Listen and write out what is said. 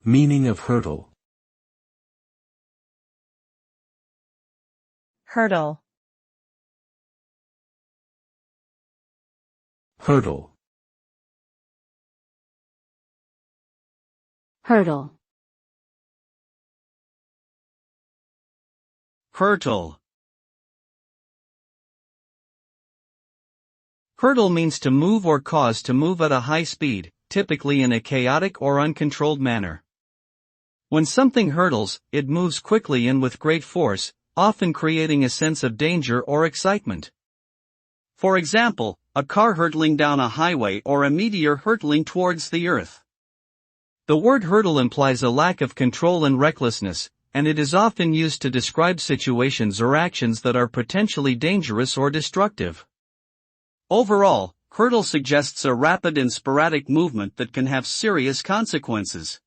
Meaning of hurtle. hurtle, Hurtle. hurtle, Hurtle. Hurtle means to move or cause to move at a high speed, typically in a chaotic or uncontrolled manner. When something hurtles, it moves quickly and with great force, often creating a sense of danger or excitement. For example, a car hurtling down a highway or a meteor hurtling towards the Earth. The word hurtle implies a lack of control and recklessness, and it is often used to describe situations or actions that are potentially dangerous or destructive. Overall, hurtle suggests a rapid and sporadic movement that can have serious consequences.